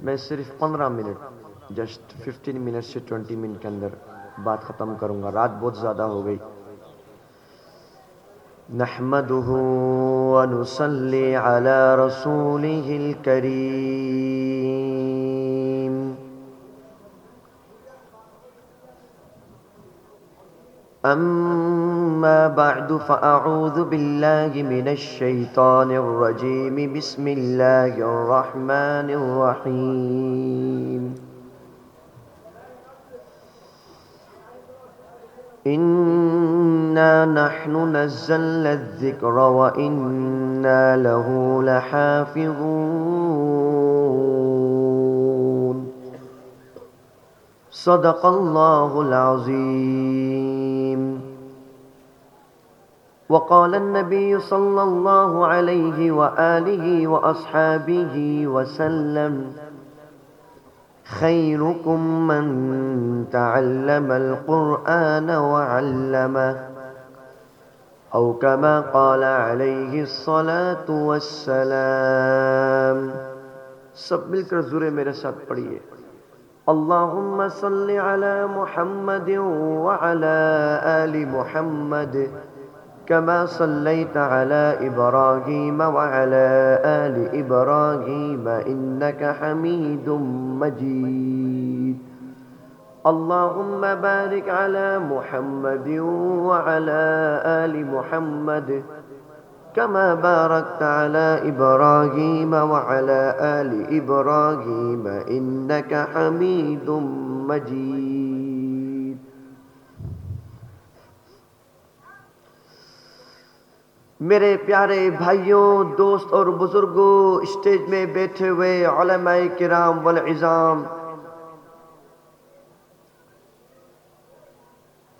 میں صرف 15 minute, just 15 minute سے 20 منٹ کے اندر بات ختم کروں گا، رات بہت زیادہ ہو گئی۔ نحمده ونصلي على رسوله الكريم، أما بعد فأعوذ بالله من الشيطان الرجيم، بسم الله الرحمن الرحيم، إنا نحن نزلنا الذكر وإنا له لحافظون، صدق الله العظيم۔ وقال النبي صلى الله عليه وآله وأصحابه وسلم: خيركم من تعلم القرآن وعلمه، أو كما قال عليه الصلاة والسلام۔ سب مل کر زورے میرے ساتھ پڑھیے: اللهم صل على محمد وعلى آل محمد كما صليت على إبراهيم وعلى آل إبراهيم إنك حميد مجيد، اللهم بارك على محمد وعلى آل محمد كما باركت على إبراهيم وعلى آل إبراهيم إنك حميد مجيد۔ میرے پیارے بھائیوں، دوست اور بزرگوں، اسٹیج میں بیٹھے ہوئے علماء کرام والعظام،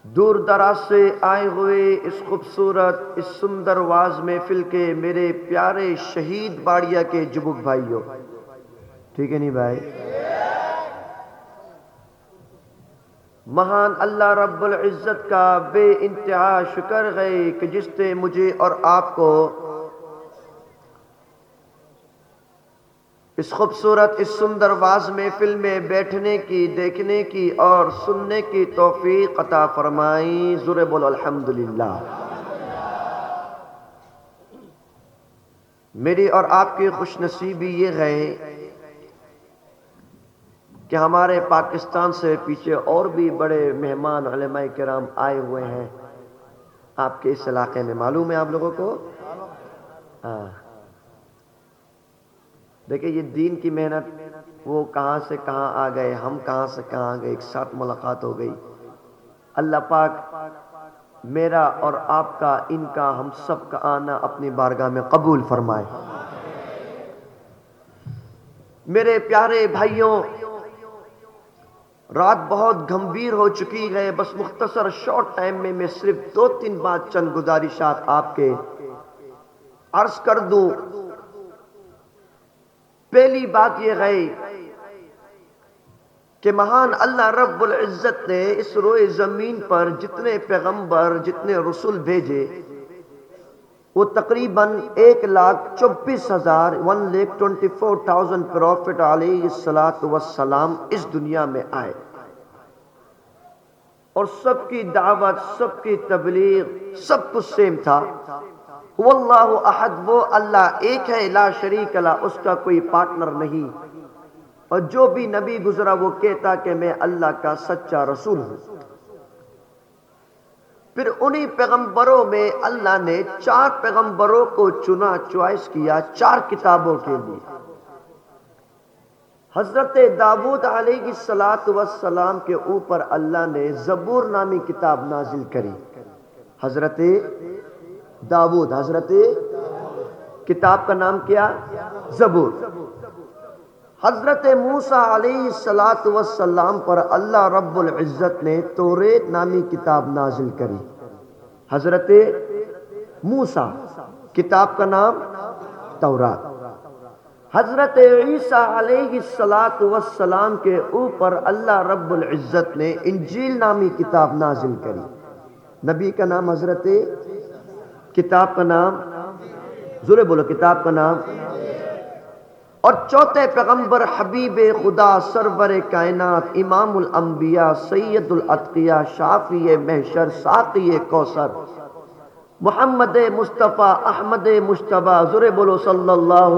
دور دراز سے آئے ہوئے اس خوبصورت، اس سندر واز محفل کے میرے پیارے شہید باڑیا کے جبک بھائیوں، ٹھیک ہے نہیں بھائی؟ مہان اللہ رب العزت کا بے انتہا شکر ہے کہ جس نے مجھے اور آپ کو اس خوبصورت، اس سندر واز محفل میں بیٹھنے کی، دیکھنے کی اور سننے کی توفیق عطا فرمائی۔ ذرے بولو الحمدللہ۔ میری اور آپ کی خوش نصیبی یہ ہے کہ ہمارے پاکستان سے پیچھے اور بھی بڑے مہمان علماء کرام آئے ہوئے ہیں آپ کے اس علاقے میں، معلوم ہے آپ لوگوں کو؟ دیکھیں یہ دین کی محنت، وہ کہاں سے کہاں آ گئے، ہم کہاں سے کہاں آ گئے، ایک ساتھ ملاقات ہو گئی۔ اللہ پاک میرا اور آپ کا، ان کا، ہم سب کا آنا اپنی بارگاہ میں قبول فرمائے۔ میرے پیارے بھائیوں، رات بہت گھمبیر ہو چکی ہے، بس مختصر شارٹ ٹائم میں میں صرف 2-3 بات، چند گزارشات آپ کے عرض کر دوں۔ پہلی بات یہ ہے کہ مہان اللہ رب العزت نے اس روئے زمین پر جتنے پیغمبر، جتنے رسول بھیجے، وہ تقریباً 1,24,000 پروفٹ علیہ السلام اس دنیا میں آئے، اور سب کی دعوت، سب کی تبلیغ، سب کچھ سیم تھا۔ واللہ احد، وہ اللہ ایک ہے، لا شریک لہ، اس کا کوئی پارٹنر نہیں، اور جو بھی نبی گزرا وہ کہتا کہ میں اللہ کا سچا رسول ہوں۔ پھر انہی پیغمبروں میں اللہ نے 4 پیغمبروں کو چنا، چوائس کیا 4 کتابوں کے لیے۔ حضرت داؤد علیہ السلام کے اوپر اللہ نے زبور نامی کتاب نازل کری۔ حضرت داؤد، کتاب کا نام کیا؟ زبور۔ حضرت موسیٰ علیہ السلام پر اللہ رب العزت نے توریت نامی کتاب نازل کری۔ حضرت موسیٰ، کتاب کا نام تورات۔ حضرت عیسیٰ علیہ السلام کے اوپر اللہ رب العزت نے انجیل نامی کتاب نازل کری۔ نبی کا نام حضرت، کتاب کا نام، ضرور بولو کتاب کا نام۔ اور چوتھے پیغمبر حبیب خدا سرور کائنات امام الانبیاء سید الاتقیاء شافی محشر ساقی کوثر محمد مصطفیٰ احمد مجتبیٰ ذرے بولو صلی اللہ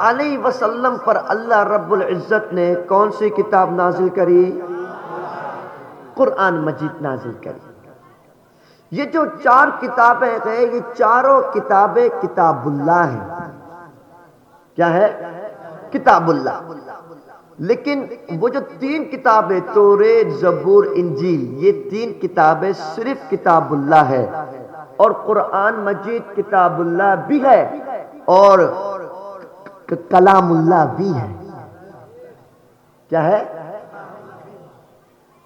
علیہ وسلم پر اللہ رب العزت نے کون سی کتاب نازل کری؟ قرآن مجید نازل کری۔ یہ جو چار کتابیں ہیں یہ چاروں کتابیں کتاب اللہ ہیں۔ کیا ہے؟ کتاب اللہ۔ لیکن وہ جو تین کتابیں توریت زبور انجیل یہ تین کتابیں صرف کتاب اللہ ہے، اور قرآن مجید کتاب اللہ بھی ہے اور کلام اللہ بھی ہے۔ کیا ہے؟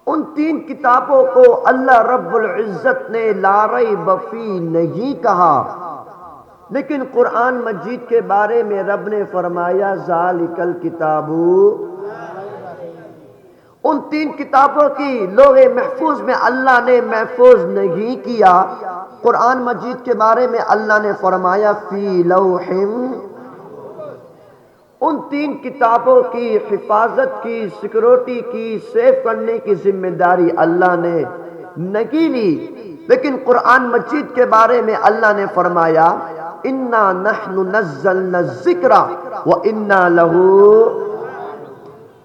ان تین کتابوں کو اللہ رب العزت نے لا ریب فیہ نہیں کہا، لیکن قرآن مجید کے بارے میں رب نے فرمایا ذالک الکتاب۔ ان تین کتابوں کی لوح محفوظ میں اللہ نے محفوظ نہیں کیا۔ قرآن مجید کے بارے میں اللہ نے فرمایا فی لوح۔ ان تین کتابوں کی حفاظت کی، سیکورٹی کی، سیف کرنے کی ذمہ داری اللہ نے نہیں لی، لیکن قرآن مجید کے بارے میں اللہ نے فرمایا انا نحن نزلنا الذکر وانا له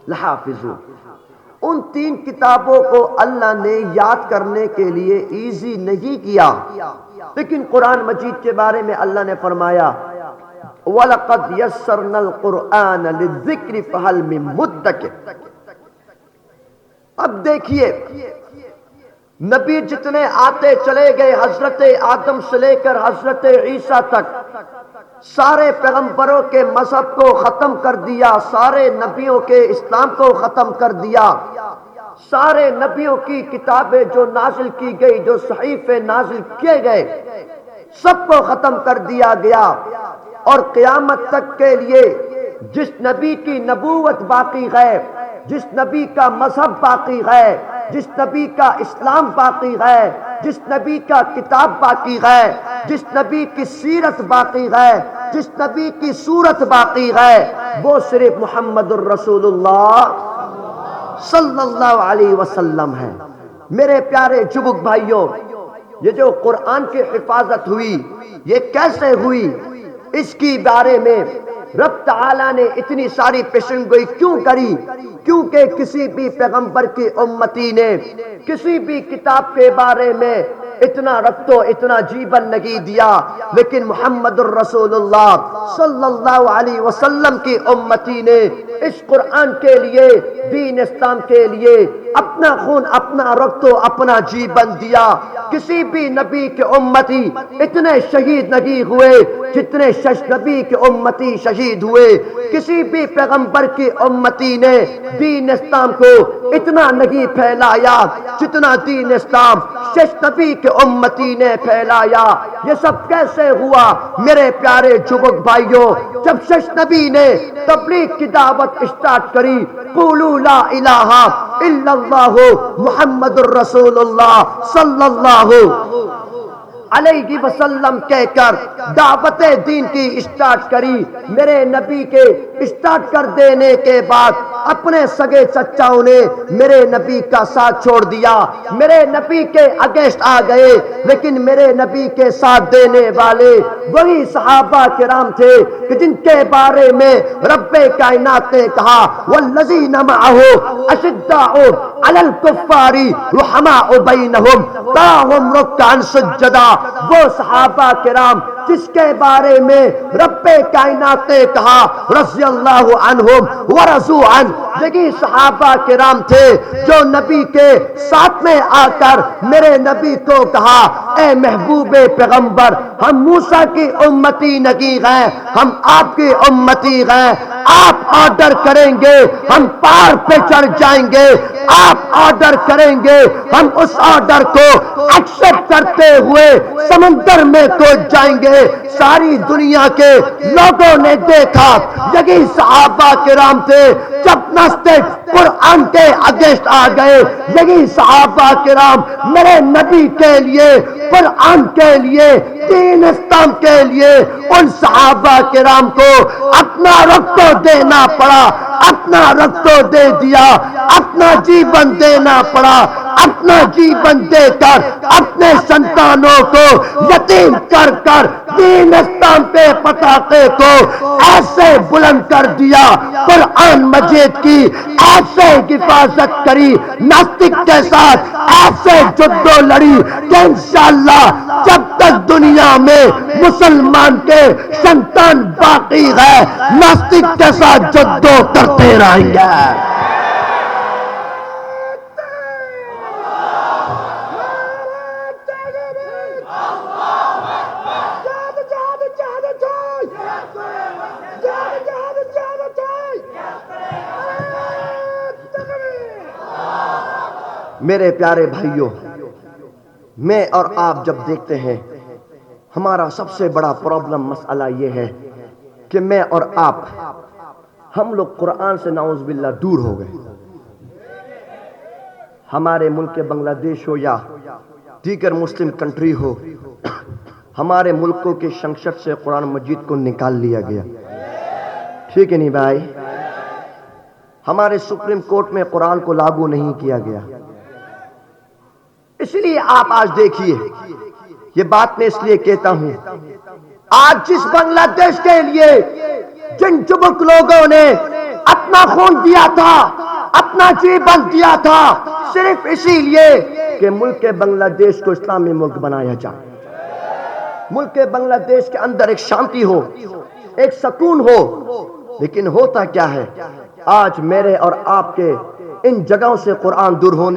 لحافظون۔ ان تین کتابوں کو اللہ نے یاد کرنے کے لیے ایزی نہیں کیا، لیکن قرآن مجید کے بارے میں اللہ نے فرمایا وَلَقَدْ يَسَّرْنَا الْقُرْآنَ لِلذِّكْرِ فَهَلْ مِن مُدَّكِرٍ۔ اب دیکھیے نبی جتنے آتے چلے گئے، حضرت آدم سے لے کر حضرت عیسیٰ تک، سارے پیغمبروں کے مذہب کو ختم کر دیا، سارے نبیوں کے اسلام کو ختم کر دیا، سارے نبیوں کی کتابیں جو نازل کی گئی، جو صحیفے نازل کیے گئے، سب کو ختم کر دیا گیا، اور قیامت تک کے لیے جس نبی کی نبوت باقی ہے، جس نبی کا مذہب باقی ہے، جس نبی کا اسلام باقی ہے، جس نبی کا کتاب باقی ہے، جس نبی کی سیرت باقی ہے، جس نبی کی صورت باقی ہے، وہ صرف محمد الرسول اللہ صلی اللہ علیہ وسلم ہے۔ میرے پیارے جبک بھائیوں، یہ جو قرآن کی حفاظت ہوئی یہ کیسے ہوئی، اس کی بارے میں رب تعالیٰ نے اتنی ساری پیشن گوئی کیوں کری؟ کیونکہ کسی بھی پیغمبر کی امتی نے کسی بھی کتاب کے بارے میں اتنا رکھتو اتنا جیبن نہیں دیا، لیکن محمد الرسول اللہ صلی اللہ علیہ وسلم کی امتی نے اس قرآن کے لیے، دین اسلام کے لیے اپنا خون، اپنا رکتو، اپنا جیبن دیا۔ کسی بھی نبی کے امتی اتنے شہید نہیں ہوئے جتنے نبی کے امتی شہید ہوئے، کسی بھی پیغمبر کی امتی نے دین اسلام کو اتنا نہیں پھیلایا جتنا دین اسلام نبی کے امتی نے پھیلایا۔ یہ سب کیسے ہوا میرے پیارے جبک بھائیوں؟ جب نبی نے تبلیغ کی دعوت اسٹارٹ کری، قولوا لا الہ الا اللہ محمد الرسول اللہ صلی اللہ علیہ وسلم کہہ کر دعوت دین کی اسٹارٹ کری، میرے نبی کے اسٹارٹ کر دینے کے بعد اپنے سگے چچاؤں نے میرے نبی کا ساتھ چھوڑ دیا، میرے نبی کے اگینسٹ آ گئے، لیکن میرے نبی کے ساتھ دینے والے وہی صحابہ کرام تھے کہ جن کے بارے میں رب کائنات نے کہا والذین معہ اشداء علی الکفار رحماء بینہم تراہم رکعا سجدا۔ وہ صحابہ کرام جس کے بارے میں رب کائنات نے کہا رضی اللہ عنہم ورضوا عنہ، یہی صحابہ کرام تھے جو نبی کے ساتھ میں آ کر میرے نبی کو کہا اے محبوب پیغمبر، ہم موسیٰ کی امتی نہیں ہیں، ہم آپ کی امتی ہیں، آپ آرڈر کریں گے ہم پار پہ چڑھ جائیں گے، آپ آرڈر کریں گے ہم اس آرڈر کو ایکسپٹ کرتے ہوئے سمندر میں کود جائیں گے۔ ساری دنیا کے لوگوں نے دیکھا یہی صحابہ کرام تھے جب ناسٹک قرآن کے اگینسٹ آ گئے، یہی صحابہ کرام میرے نبی کے لیے، قرآن کے لیے، دین اسلام کے لیے، ان صحابہ کرام کو اپنا رخ تو دینا پڑا، اپنا رخ تو دے دیا، اپنا جیون دینا پڑا، اپنا جیون دے کر اپنے سنتانوں کو یتیم کر کر دین اسلام کے پتاخے کو ایسے بلند کر دیا، قرآن مجید کی ایسے حفاظت کری، ناستک کے ساتھ ایسے جد و لڑی کہ انشاءاللہ جب تک دنیا میں مسلمان کے سنتان باقی ہے ناستک کے ساتھ جدو کرتے رہیں گے۔ میرے پیارے بھائیوں، میں اور آپ جب دیکھتے ہیں ہمارا سب سے بڑا پرابلم مسئلہ یہ ہے کہ میں اور آپ ہم لوگ قرآن سے نعوذ باللہ دور ہو گئے۔ ہمارے ملک بنگلہ دیش ہو یا دیگر مسلم کنٹری ہو، ہمارے ملکوں کے سنسد سے قرآن مجید کو نکال لیا گیا، ٹھیک ہے نہیں بھائی؟ ہمارے سپریم کورٹ میں قرآن کو لاگو نہیں کیا گیا۔ اس لیے آپ آج دیکھیے، یہ بات میں اس لیے کہتا ہوں، آج جس بنگلہ دیش کے لیے جن چبک لوگوں نے اپنا خون دیا تھا، اپنا جیون دیا تھا، صرف اسی لیے کہ ملک بنگلہ دیش کو اسلامی ملک بنایا جائے، ملک بنگلہ دیش کے اندر ایک شانتی ہو، ایک سکون ہو، لیکن ہوتا کیا ہے؟ آج میرے اور آپ کے ان جگہوں سے قرآن دور ہونے